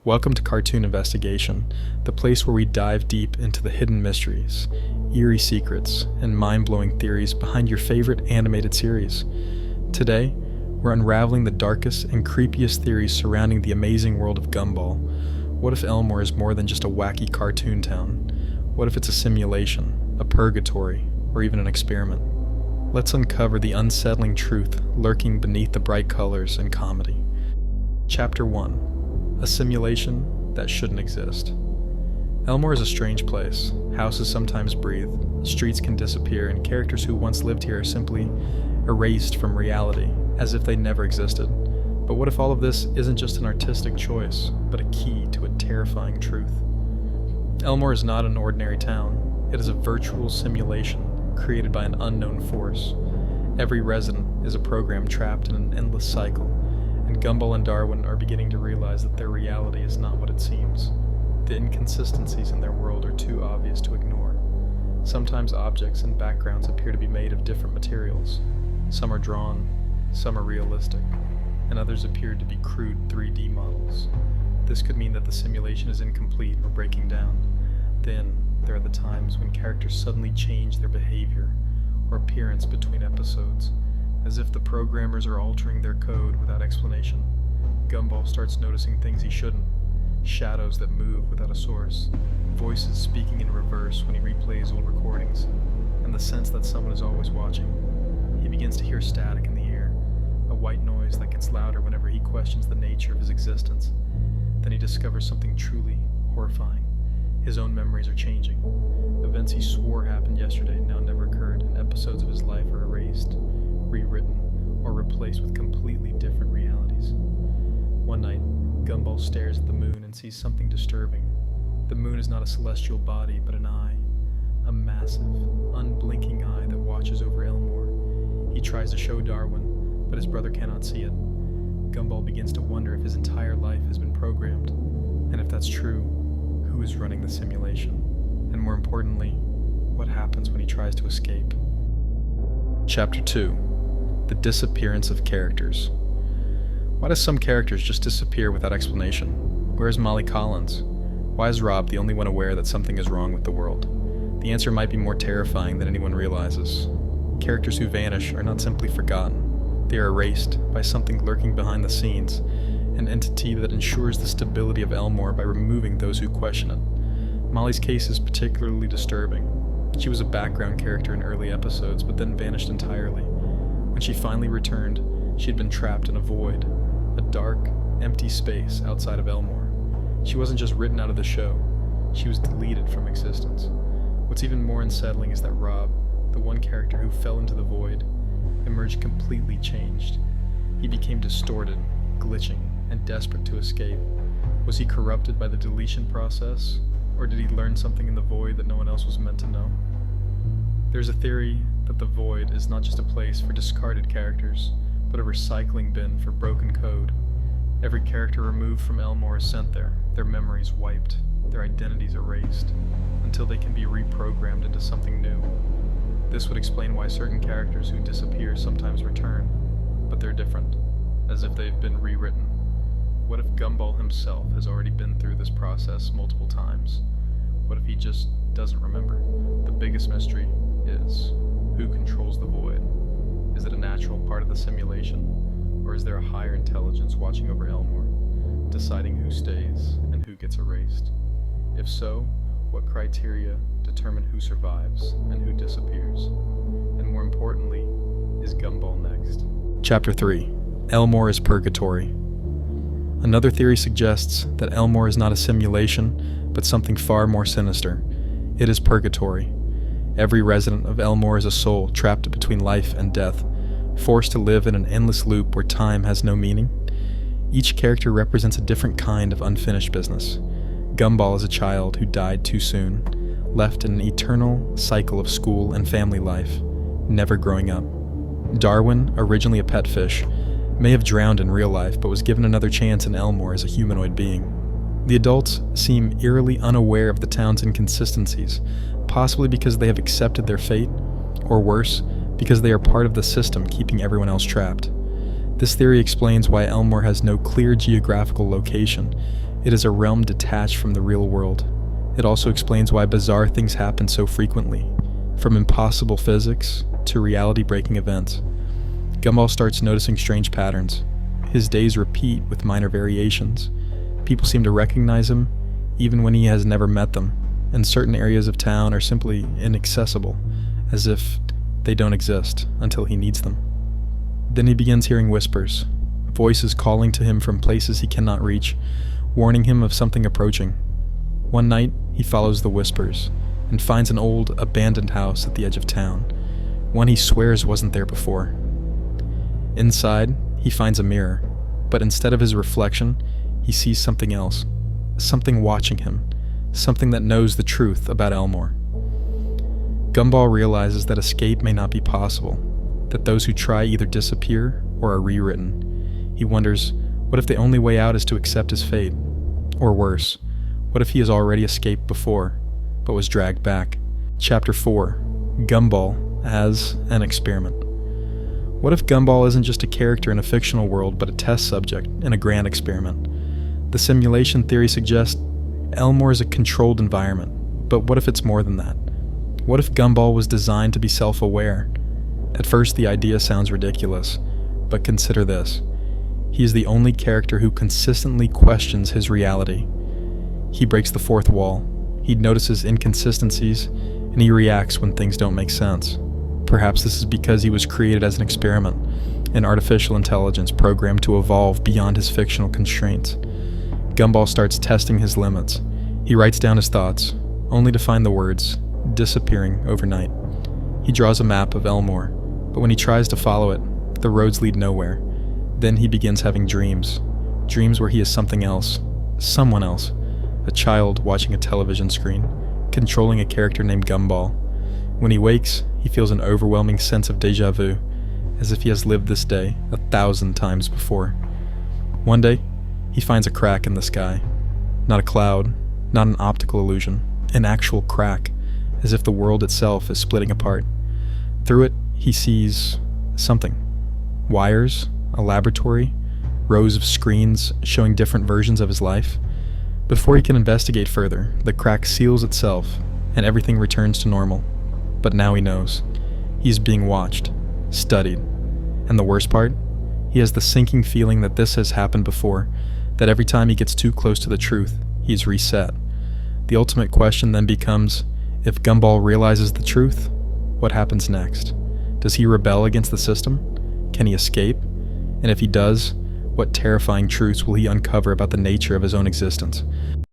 Welcome to Cartoon Investigation, the place where we dive deep into the hidden mysteries, eerie secrets, and mind-blowing theories behind your favorite animated series. Today, we're unraveling the darkest and creepiest theories surrounding the amazing world of Gumball. What if Elmore is more than just a wacky cartoon town? What if it's a simulation, a purgatory, or even an experiment? Let's uncover the unsettling truth lurking beneath the bright colors and comedy. Chapter 1. A simulation that shouldn't exist. Elmore is a strange place. Houses sometimes breathe, streets can disappear, and characters who once lived here are simply erased from reality, as if they never existed. But what if all of this isn't just an artistic choice, but a key to a terrifying truth? Elmore is not an ordinary town. It is a virtual simulation created by an unknown force. Every resident is a program trapped in an endless cycle, and Gumball and Darwin are beginning to realize that their reality is not what it seems. The inconsistencies in their world are too obvious to ignore. Sometimes objects and backgrounds appear to be made of different materials. Some are drawn, some are realistic, and others appear to be crude 3D models. This could mean that the simulation is incomplete or breaking down. Then, there are the times when characters suddenly change their behavior or appearance between episodes, as if the programmers are altering their code without explanation. Gumball starts noticing things he shouldn't, shadows that move without a source, voices speaking in reverse when he replays old recordings, and the sense that someone is always watching. He begins to hear static in the air, a white noise that gets louder whenever he questions the nature of his existence. Then he discovers something truly horrifying. His own memories are changing. Events he swore happened yesterday now never occurred, and episodes of his life are erased, rewritten, or replaced with completely different realities. One night, Gumball stares at the moon and sees something disturbing. The moon is not a celestial body, but an eye. A massive, unblinking eye that watches over Elmore. He tries to show Darwin, but his brother cannot see it. Gumball begins to wonder if his entire life has been programmed, and if that's true, who is running the simulation? And more importantly, what happens when he tries to escape? Chapter 2. The Disappearance of Characters. Why do some characters just disappear without explanation? Where's Molly Collins? Why is Rob the only one aware that something is wrong with the world? The answer might be more terrifying than anyone realizes. Characters who vanish are not simply forgotten. They are erased by something lurking behind the scenes, an entity that ensures the stability of Elmore by removing those who question it. Molly's case is particularly disturbing. She was a background character in early episodes, but then vanished entirely. When she finally returned, she had been trapped in a void, a dark, empty space outside of Elmore. She wasn't just written out of the show, she was deleted from existence. What's even more unsettling is that Rob, the one character who fell into the void, emerged completely changed. He became distorted, glitching, and desperate to escape. Was he corrupted by the deletion process, or did he learn something in the void that no one else was meant to know? There's a theory that the void is not just a place for discarded characters, but a recycling bin for broken code. Every character removed from Elmore is sent there, their memories wiped, their identities erased, until they can be reprogrammed into something new. This would explain why certain characters who disappear sometimes return, but they're different, as if they've been rewritten. What if Gumball himself has already been through this process multiple times? What if he just doesn't remember? The biggest mystery is, who controls the void? Is it a natural part of the simulation, or is there a higher intelligence watching over Elmore, deciding who stays and who gets erased? If so, what criteria determine who survives and who disappears? And more importantly, is Gumball next? Chapter 3. Elmore is Purgatory. Another theory suggests that Elmore is not a simulation, but something far more sinister. It is Purgatory. Every resident of Elmore is a soul trapped between life and death, forced to live in an endless loop where time has no meaning. Each character represents a different kind of unfinished business. Gumball is a child who died too soon, left in an eternal cycle of school and family life, never growing up. Darwin, originally a pet fish, may have drowned in real life but was given another chance in Elmore as a humanoid being. The adults seem eerily unaware of the town's inconsistencies, possibly because they have accepted their fate, or worse, because they are part of the system keeping everyone else trapped. This theory explains why Elmore has no clear geographical location. It is a realm detached from the real world. It also explains why bizarre things happen so frequently, from impossible physics to reality-breaking events. Gumball starts noticing strange patterns. His days repeat with minor variations. People seem to recognize him, even when he has never met them, and certain areas of town are simply inaccessible, as if they don't exist until he needs them. Then he begins hearing whispers, voices calling to him from places he cannot reach, warning him of something approaching. One night, he follows the whispers and finds an old, abandoned house at the edge of town, one he swears wasn't there before. Inside, he finds a mirror, but instead of his reflection, he sees something else, something watching him, something that knows the truth about Elmore. Gumball realizes that escape may not be possible, that those who try either disappear or are rewritten. He wonders, what if the only way out is to accept his fate? Or worse, what if he has already escaped before, but was dragged back? Chapter 4. Gumball as an Experiment. What if Gumball isn't just a character in a fictional world, but a test subject in a grand experiment? The simulation theory suggests Elmore is a controlled environment, but what if it's more than that? What if Gumball was designed to be self-aware? At first, the idea sounds ridiculous, but consider this. He is the only character who consistently questions his reality. He breaks the fourth wall. He notices inconsistencies, and he reacts when things don't make sense. Perhaps this is because he was created as an experiment, an artificial intelligence programmed to evolve beyond his fictional constraints. Gumball starts testing his limits. He writes down his thoughts, only to find the words, disappearing overnight. He draws a map of Elmore, but when he tries to follow it, the roads lead nowhere. Then he begins having dreams where he is something else, someone else, a child watching a television screen, controlling a character named Gumball. When he wakes, he feels an overwhelming sense of déjà vu, as if he has lived this day 1,000 times before. One day, he finds a crack in the sky. Not a cloud, not an optical illusion, an actual crack, as if the world itself is splitting apart. Through it, he sees something. Wires, a laboratory, rows of screens showing different versions of his life. Before he can investigate further, the crack seals itself, and everything returns to normal. But now he knows. He is being watched, studied. And the worst part? He has the sinking feeling that this has happened before, that every time he gets too close to the truth, he is reset. The ultimate question then becomes, if Gumball realizes the truth, what happens next? Does he rebel against the system? Can he escape? And if he does, what terrifying truths will he uncover about the nature of his own existence?